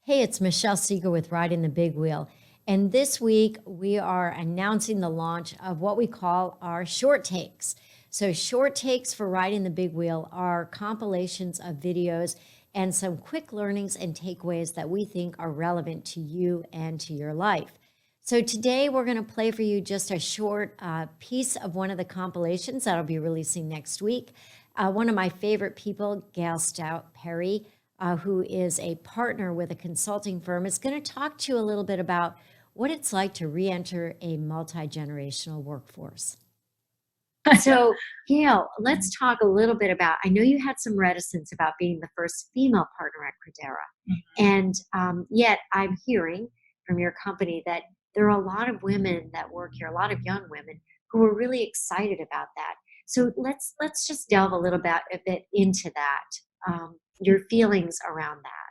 Hey, it's Michelle Seeger with Riding the Big Wheel. And this week we are announcing the launch of what we call our short takes. So short takes for Riding the Big Wheel are compilations of videos and some quick learnings and takeaways that we think are relevant to you and to your life. So today we're going to play for you just a short piece of one of the compilations that I'll be releasing next week. One of my favorite people, Gail Stout Perry, who is a partner with a consulting firm, is going to talk to you a little bit about what it's like to re-enter a multi-generational workforce. So, Gail, let's talk a little bit about, I know you had some reticence about being the first female partner at Credera. And yet I'm hearing from your company that there are a lot of women that work here, a lot of young women who are really excited about that. So let's just delve a bit into that. Your feelings around that.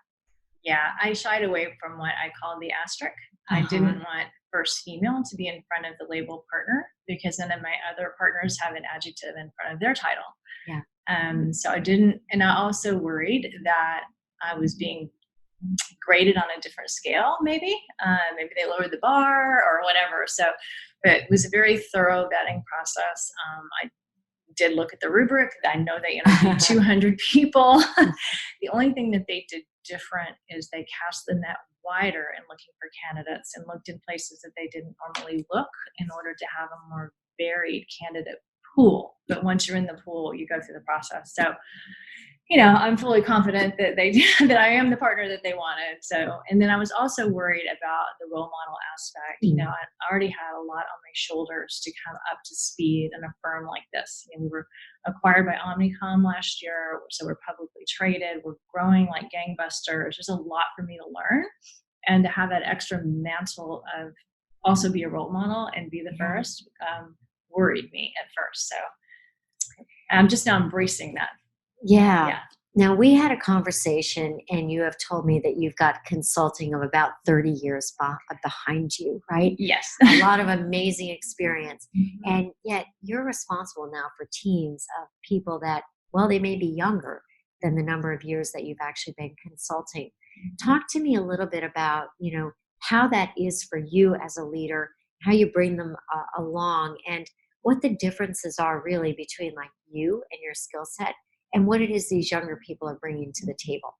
Yeah, I shied away from what I called the asterisk. I didn't want first female to be in front of the label partner because none of my other partners have an adjective in front of their title. Yeah. So I didn't, and I also worried that I was being graded on a different scale, maybe they lowered the bar or whatever. So it was a very thorough vetting process. I did look at the rubric. I know they interviewed 200 people. The only thing that they did different is they cast the net wider in looking for candidates and looked in places that they didn't normally look in order to have a more varied candidate pool. But once you're in the pool, you go through the process. So, I'm fully confident that that I am the partner that they wanted. So, and then I was also worried about the role model aspect. I already had a lot on my shoulders to come up to speed in a firm like this. We were acquired by Omnicom last year, so we're publicly traded. We're growing like gangbusters. There's a lot for me to learn, and to have that extra mantle of also be a role model and be the first worried me at first. So I'm just now embracing that. Yeah. Now, we had a conversation and you have told me that you've got consulting of about 30 years behind you, right? Yes. A lot of amazing experience. Mm-hmm. And yet you're responsible now for teams of people that, well, they may be younger than the number of years that you've actually been consulting. Mm-hmm. Talk to me a little bit about, how that is for you as a leader, how you bring them along, and what the differences are really between like you and your skill set and what it is these younger people are bringing to the table.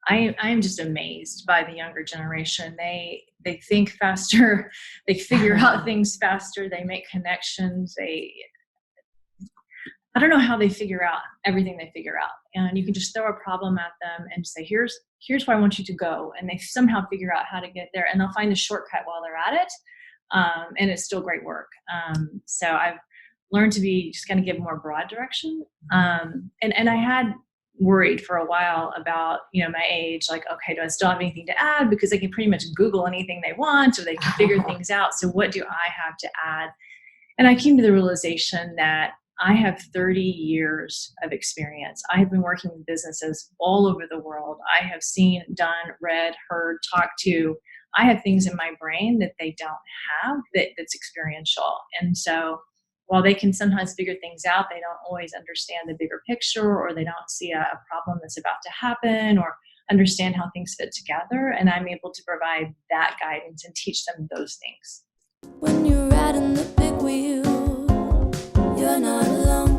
I am just amazed by the younger generation. They think faster. They figure out things faster. They make connections. I don't know how they figure out everything they figure out. And you can just throw a problem at them and say, here's where I want you to go. And they somehow figure out how to get there, and they'll find a shortcut while they're at it. And it's still great work. So I've learned to be just kind of give more broad direction. And I had worried for a while about, my age, like, okay, do I still have anything to add? Because they can pretty much Google anything they want, or they can figure things out. So what do I have to add? And I came to the realization that I have 30 years of experience. I have been working with businesses all over the world. I have seen, done, read, heard, talked to. I have things in my brain that they don't have that's experiential. And so while they can sometimes figure things out, they don't always understand the bigger picture, or they don't see a problem that's about to happen, or understand how things fit together. And I'm able to provide that guidance and teach them those things. When you're riding the big wheel, you're not alone.